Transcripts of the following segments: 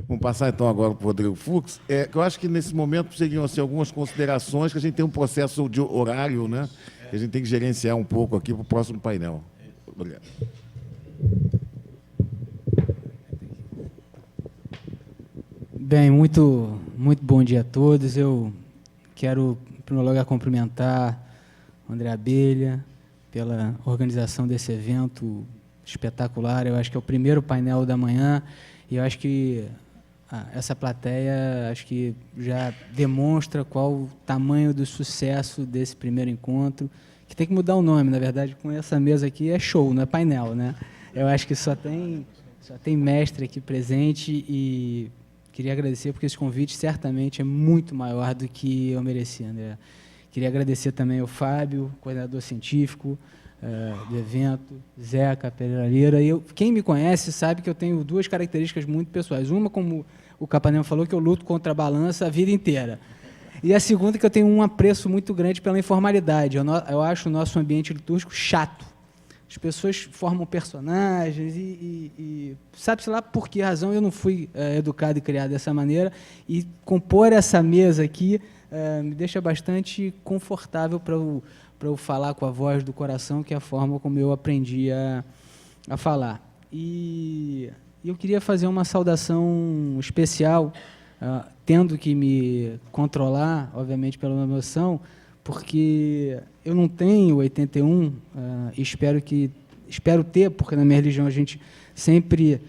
Vamos passar, então, agora para o Rodrigo Fux. Que eu acho que, nesse momento, seriam assim, algumas considerações, que a gente tem um processo de horário, né, que a gente tem que gerenciar um pouco aqui para o próximo painel. Obrigado. Bem, muito bom dia a todos. Eu quero, em primeiro lugar, cumprimentar o André Abelha pela organização desse evento espetacular. Eu acho que é o primeiro painel da manhã e eu acho que essa plateia acho que já demonstra qual o tamanho do sucesso desse primeiro encontro, que tem que mudar o nome, na verdade, com essa mesa aqui é show, não é painel, né? Eu acho que só tem mestre aqui presente e queria agradecer porque esse convite certamente é muito maior do que eu merecia, André. Queria agradecer também ao Fábio, coordenador científico do evento, Zeca Pereira Lira. Quem me conhece sabe que eu tenho duas características muito pessoais. Uma, como o Capanema falou, que eu luto contra a balança a vida inteira. E a segunda, que eu tenho um apreço muito grande pela informalidade. Eu acho o nosso ambiente litúrgico chato. As pessoas formam personagens e sabe-se lá por que razão eu não fui educado e criado dessa maneira. E compor essa mesa aqui me deixa bastante confortável para eu falar com a voz do coração, que é a forma como eu aprendi a falar. E eu queria fazer uma saudação especial, tendo que me controlar, obviamente, pela emoção, porque eu não tenho 81, espero ter, porque na minha religião a gente sempre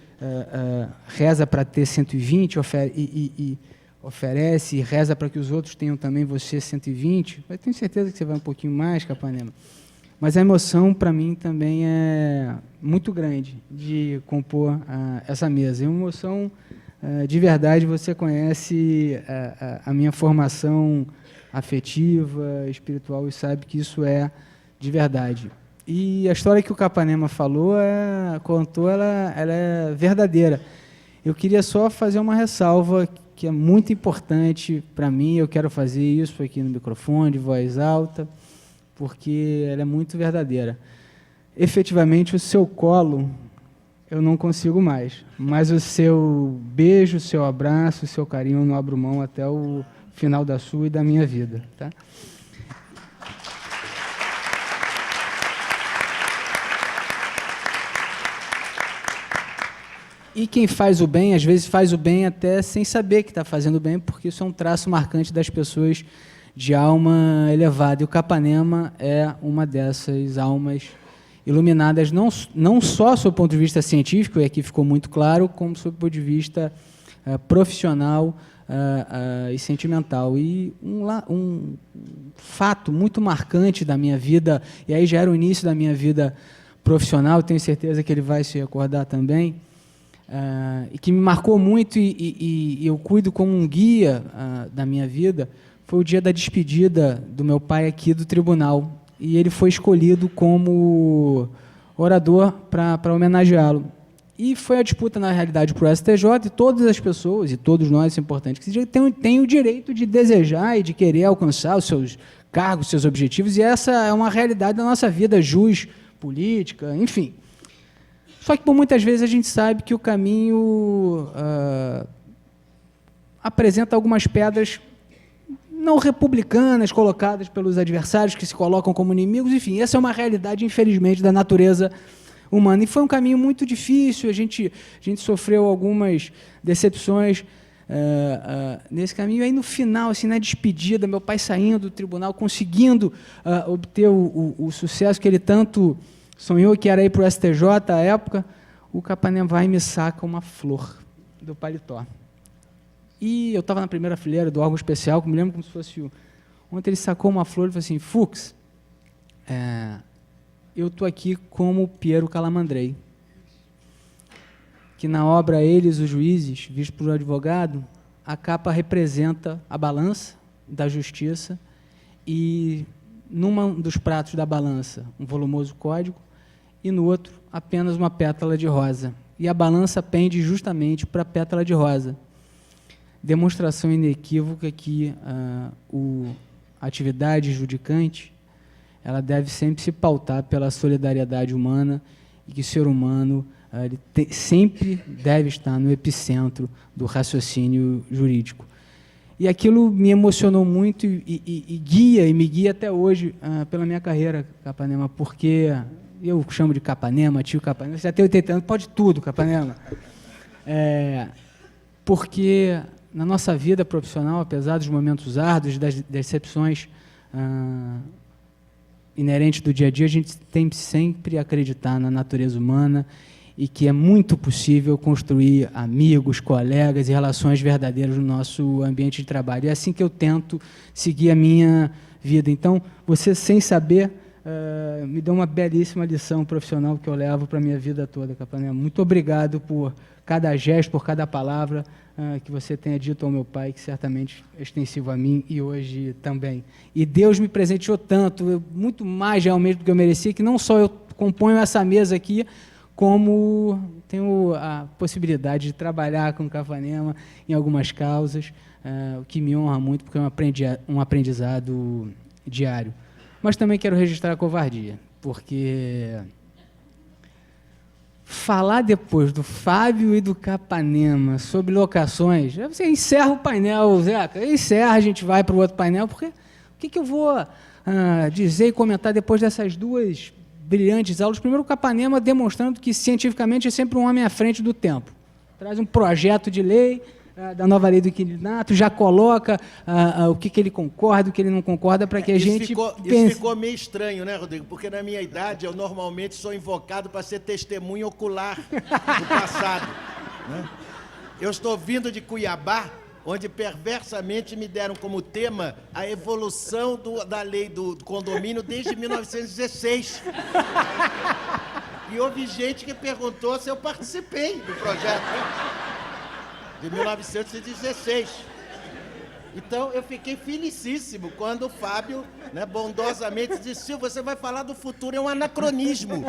reza para ter 120 oferece e reza para que os outros tenham também você 120. Eu tenho certeza que você vai um pouquinho mais, Capanema. Mas a emoção, para mim, também é muito grande de compor essa mesa. É uma emoção de verdade. Você conhece a minha formação afetiva, espiritual, e sabe que isso é de verdade. E a história que o Capanema contou, ela é verdadeira. Eu queria só fazer uma ressalva que é muito importante para mim. Eu quero fazer isso aqui no microfone, de voz alta, porque ela é muito verdadeira. Efetivamente, o seu colo eu não consigo mais, mas o seu beijo, o seu abraço, o seu carinho, eu não abro mão até o final da sua e da minha vida. Tá? E quem faz o bem, às vezes faz o bem até sem saber que está fazendo bem, porque isso é um traço marcante das pessoas de alma elevada. E o Capanema é uma dessas almas iluminadas, não só sob o ponto de vista científico, e aqui ficou muito claro, como sob o ponto de vista profissional e sentimental. E um fato muito marcante da minha vida, e aí já era o início da minha vida profissional, tenho certeza que ele vai se recordar também, e que me marcou muito e eu cuido como um guia da minha vida, foi o dia da despedida do meu pai aqui do tribunal. E ele foi escolhido como orador para homenageá-lo. E foi a disputa, na realidade, para o STJ, e todas as pessoas, e todos nós, isso é importante, que têm o direito de desejar e de querer alcançar os seus cargos, seus objetivos, e essa é uma realidade da nossa vida, jus, política, enfim. Só que, por muitas vezes, a gente sabe que o caminho apresenta algumas pedras não republicanas, colocadas pelos adversários, que se colocam como inimigos, enfim, essa é uma realidade, infelizmente, da natureza humana. E foi um caminho muito difícil, a gente sofreu algumas decepções nesse caminho. Aí, no final, assim, na despedida, meu pai saindo do tribunal, conseguindo obter o sucesso que ele tanto sonhou, que era ir para o STJ à época, o Capanema vai e me saca uma flor do paletó. E eu estava na primeira fileira do órgão especial, que me lembro como se fosse ontem. Ele sacou uma flor e falou assim: Fux, eu estou aqui como Piero Calamandrei, que na obra Eles, os Juízes, visto por um advogado, a capa representa a balança da justiça e, num dos pratos da balança, um volumoso código, e no outro, apenas uma pétala de rosa. e a balança pende justamente para a pétala de rosa. Demonstração inequívoca que a atividade judicante ela deve sempre se pautar pela solidariedade humana e que o ser humano sempre deve estar no epicentro do raciocínio jurídico. E aquilo me emocionou muito e me guia até hoje pela minha carreira, Capanema, porque eu chamo de Capanema, tio Capanema, você já tem 80 anos, pode tudo, Capanema. Porque na nossa vida profissional, apesar dos momentos árduos, das decepções inerentes do dia a dia, a gente tem sempre acreditar na natureza humana e que é muito possível construir amigos, colegas e relações verdadeiras no nosso ambiente de trabalho. É assim que eu tento seguir a minha vida. Então, você, sem saber, me deu uma belíssima lição profissional que eu levo para a minha vida toda, Capanema. Muito obrigado por cada gesto, por cada palavra que você tenha dito ao meu pai, que certamente é extensivo a mim e hoje também. E Deus me presenteou tanto, muito mais realmente do que eu merecia, que não só eu componho essa mesa aqui, como tenho a possibilidade de trabalhar com o Capanema em algumas causas, o que me honra muito, porque é um aprendizado diário. Mas também quero registrar a covardia, porque falar depois do Fábio e do Capanema sobre locações, você encerra o painel, Zeca, encerra, a gente vai para o outro painel, porque o que eu vou dizer e comentar depois dessas duas brilhantes aulas? Primeiro, o Capanema demonstrando que, cientificamente, é sempre um homem à frente do tempo. Traz um projeto de lei da nova lei do inquilinato, já coloca o que ele concorda, o que ele não concorda, para que a gente pense. Isso ficou meio estranho, né, Rodrigo? Porque na minha idade, eu normalmente sou invocado para ser testemunha ocular do passado. Né? Eu estou vindo de Cuiabá, onde perversamente me deram como tema a evolução da lei do condomínio desde 1916. E houve gente que perguntou se eu participei do projeto de 1916. Então, eu fiquei felicíssimo quando o Fábio, né, bondosamente disse: Silvio, você vai falar do futuro, é um anacronismo.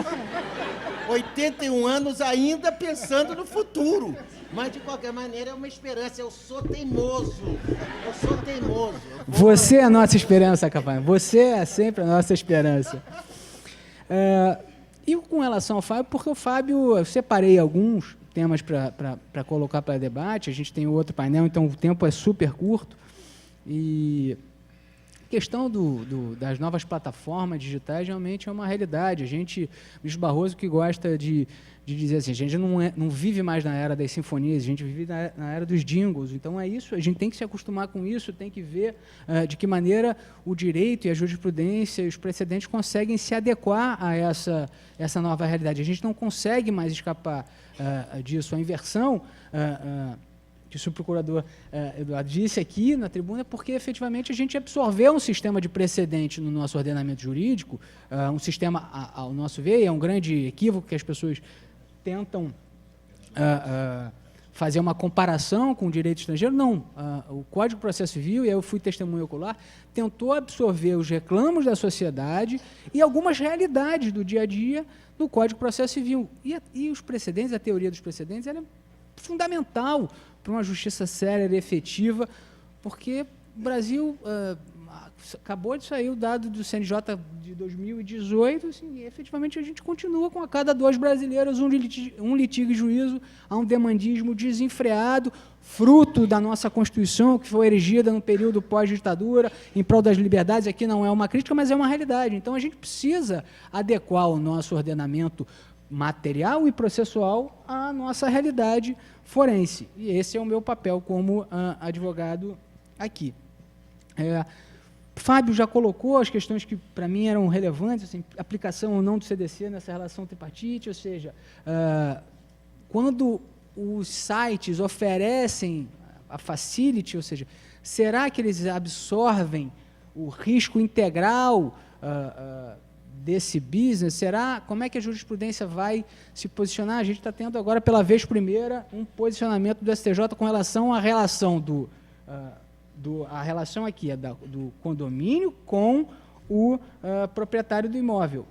81 anos ainda pensando no futuro. Mas, de qualquer maneira, é uma esperança. Eu sou teimoso. Você é a nossa esperança, Capanema. Você é sempre a nossa esperança. E com relação ao Fábio, porque o Fábio, eu separei alguns temas para colocar para debate, a gente tem outro painel, então o tempo é super curto. E a questão das novas plataformas digitais realmente é uma realidade. A gente, Luiz Barroso, que gosta de dizer assim, a gente não vive mais na era das sinfonias, a gente vive na era dos jingles. Então é isso, a gente tem que se acostumar com isso, tem que ver de que maneira o direito e a jurisprudência e os precedentes conseguem se adequar a essa nova realidade. A gente não consegue mais escapar disso. A inversão que o subprocurador Eduardo disse aqui na tribuna, porque efetivamente a gente absorveu um sistema de precedente no nosso ordenamento jurídico, um sistema, ao nosso ver, é um grande equívoco que as pessoas tentam fazer uma comparação com o direito estrangeiro. Não, o Código de Processo Civil, e aí eu fui testemunha ocular, tentou absorver os reclamos da sociedade e algumas realidades do dia a dia do Código de Processo Civil. E os precedentes, a teoria dos precedentes, ela é fundamental para uma justiça séria e efetiva, porque o Brasil acabou de sair o dado do CNJ de 2018, assim, e efetivamente a gente continua com a cada 2 brasileiros um litígio em juízo, há um demandismo desenfreado, fruto da nossa Constituição, que foi erigida no período pós-ditadura, em prol das liberdades. Aqui não é uma crítica, mas é uma realidade. Então, a gente precisa adequar o nosso ordenamento material e processual à nossa realidade forense. E esse é o meu papel como advogado aqui. Fábio já colocou as questões que, para mim, eram relevantes, assim, aplicação ou não do CDC nessa relação tripartite, ou seja, quando os sites oferecem a facility, ou seja, será que eles absorvem o risco integral desse business? Como é que a jurisprudência vai se posicionar? A gente está tendo agora, pela vez primeira, um posicionamento do STJ com relação à relação a relação aqui é do condomínio com o proprietário do imóvel.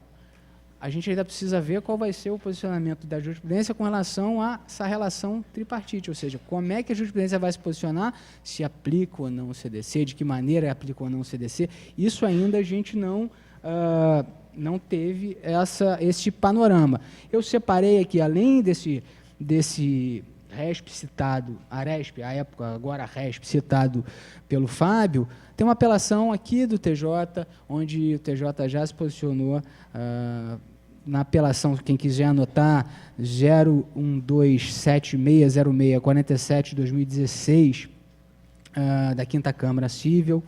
a gente ainda precisa ver qual vai ser o posicionamento da jurisprudência com relação a essa relação tripartite, ou seja, como é que a jurisprudência vai se posicionar, se aplica ou não o CDC, de que maneira aplica ou não o CDC. Isso ainda a gente não teve esse panorama. Eu separei aqui, além desse RESP citado, a RESP, à época, agora a RESP, citado pelo Fábio, tem uma apelação aqui do TJ, onde o TJ já se posicionou na apelação, quem quiser anotar, 012760647/2016, da 5ª Câmara Cível.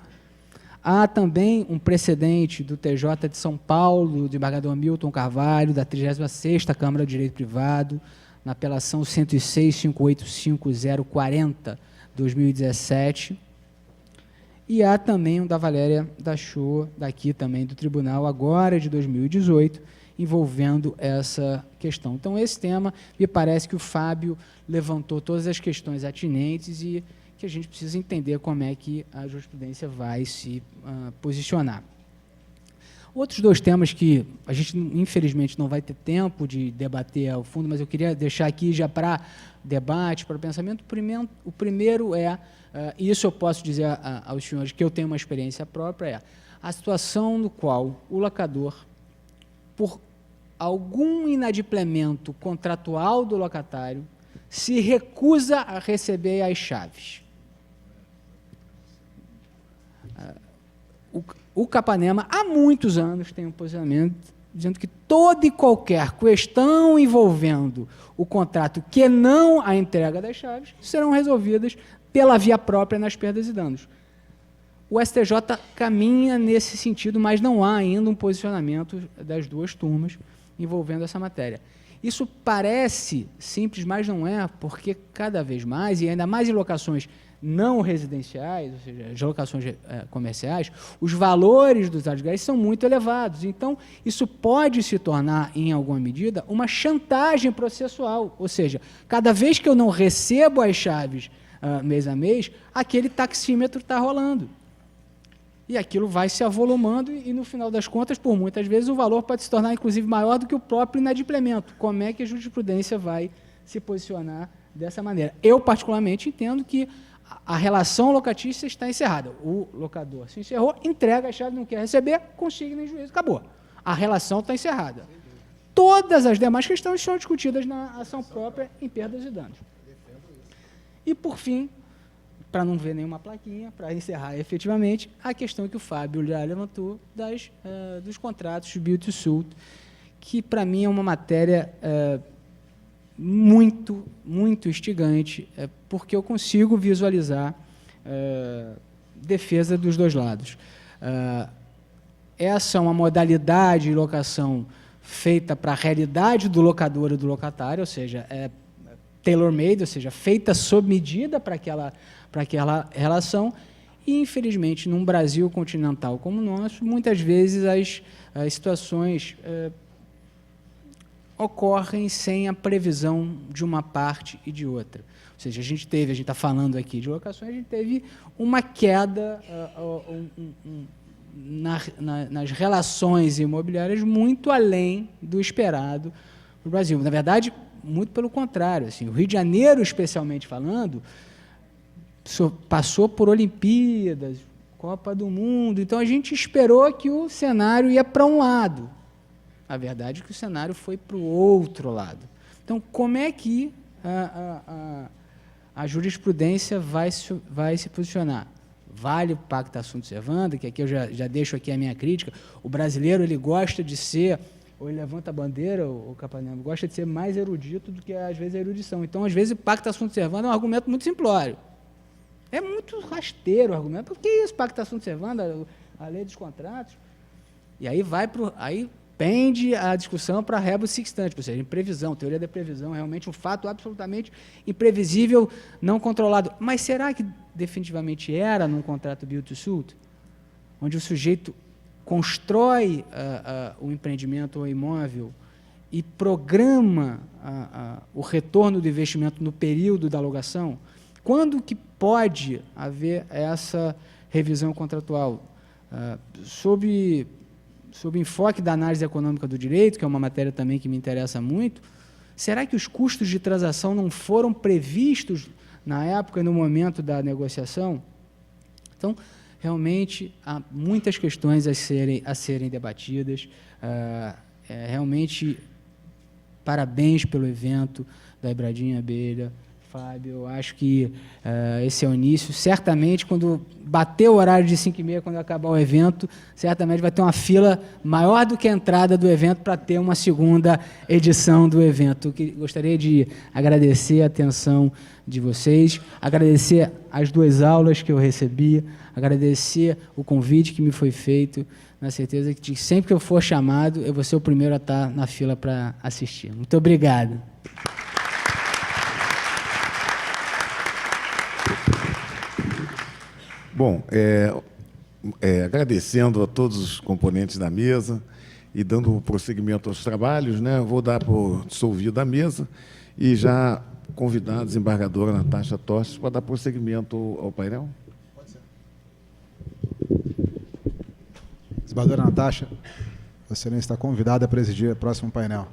Há também um precedente do TJ de São Paulo, do desembargador Milton Carvalho, da 36ª Câmara de Direito Privado, na apelação 106.585.040/2017. E há também um da Valéria da Shoa, daqui também do Tribunal, agora de 2018, envolvendo essa questão. Então, esse tema, me parece que o Fábio levantou todas as questões atinentes e que a gente precisa entender como é que a jurisprudência vai se posicionar. Outros 2 temas que a gente, infelizmente, não vai ter tempo de debater ao fundo, mas eu queria deixar aqui já para debate, para pensamento. O primeiro é, e isso eu posso dizer aos senhores que eu tenho uma experiência própria, é a situação no qual o locador, por algum inadimplemento contratual do locatário, se recusa a receber as chaves. O Capanema, há muitos anos, tem um posicionamento dizendo que toda e qualquer questão envolvendo o contrato que não a entrega das chaves serão resolvidas pela via própria nas perdas e danos. O STJ caminha nesse sentido, mas não há ainda um posicionamento das 2 turmas envolvendo essa matéria. Isso parece simples, mas não é, porque cada vez mais, e ainda mais em locações não residenciais, ou seja, as locações comerciais, os valores dos aluguéis são muito elevados. Então, isso pode se tornar, em alguma medida, uma chantagem processual. Ou seja, cada vez que eu não recebo as chaves mês a mês, aquele taxímetro está rolando. E aquilo vai se avolumando e, no final das contas, por muitas vezes, o valor pode se tornar, inclusive, maior do que o próprio inadimplemento. Como é que a jurisprudência vai se posicionar dessa maneira? Eu, particularmente, entendo que a relação locatícia está encerrada. O locador se encerrou, entrega a chave, não quer receber, consigna em juízo, acabou. A relação está encerrada. Todas as demais questões são discutidas na ação própria em perdas e danos. E, por fim, para não ver nenhuma plaquinha, para encerrar efetivamente, a questão que o Fábio já levantou dos contratos build to suit, que, para mim, é uma matéria muito, muito instigante, porque eu consigo visualizar defesa dos 2 lados. Essa é uma modalidade de locação feita para a realidade do locador e do locatário, ou seja, tailor-made, ou seja, feita sob medida para aquela relação, e, infelizmente, num Brasil continental como o nosso, muitas vezes as situações ocorrem sem a previsão de uma parte e de outra. Ou seja, a gente está falando aqui de locações, a gente teve uma queda nas relações imobiliárias muito além do esperado no Brasil. Na verdade, muito pelo contrário. Assim, o Rio de Janeiro, especialmente falando, passou por Olimpíadas, Copa do Mundo, então a gente esperou que o cenário ia para um lado. A verdade é que o cenário foi para o outro lado. Então, como é que a jurisprudência vai se posicionar? Vale o pacta sunt servanda, que aqui eu já deixo aqui a minha crítica. O brasileiro, ele gosta de ser, ou ele levanta a bandeira, o Capanema, gosta de ser mais erudito do que, às vezes, a erudição. Então, às vezes, o pacta sunt servanda é um argumento muito simplório. É muito rasteiro o argumento. Por que isso, pacta sunt servanda, a lei dos contratos? E aí aí pende a discussão para rebus sextante, ou seja, imprevisão, teoria da previsão, realmente um fato absolutamente imprevisível, não controlado. Mas será que definitivamente era num contrato build to suit, onde o sujeito constrói o empreendimento ou imóvel e programa o retorno do investimento no período da alugação? Quando que pode haver essa revisão contratual? Sob sob o enfoque da análise econômica do direito, que é uma matéria também que me interessa muito, será que os custos de transação não foram previstos na época e no momento da negociação? Então, realmente, há muitas questões a serem debatidas. Realmente, parabéns pelo evento da Ibradinha Abelha. Fábio, eu acho que esse é o início. Certamente, quando bater o horário de 5h30, quando acabar o evento, certamente vai ter uma fila maior do que a entrada do evento para ter uma segunda edição do evento. Gostaria de agradecer a atenção de vocês, agradecer as 2 aulas que eu recebi, agradecer o convite que me foi feito, na certeza que sempre que eu for chamado, eu vou ser o primeiro a estar na fila para assistir. Muito obrigado. Bom, agradecendo a todos os componentes da mesa e dando prosseguimento aos trabalhos, né, vou dar por dissolvida a mesa e já convidar a desembargadora Natasha Tostes para dar prosseguimento ao painel. Pode ser. Desembargadora Natasha, Vossa Excelência está convidada a presidir o próximo painel.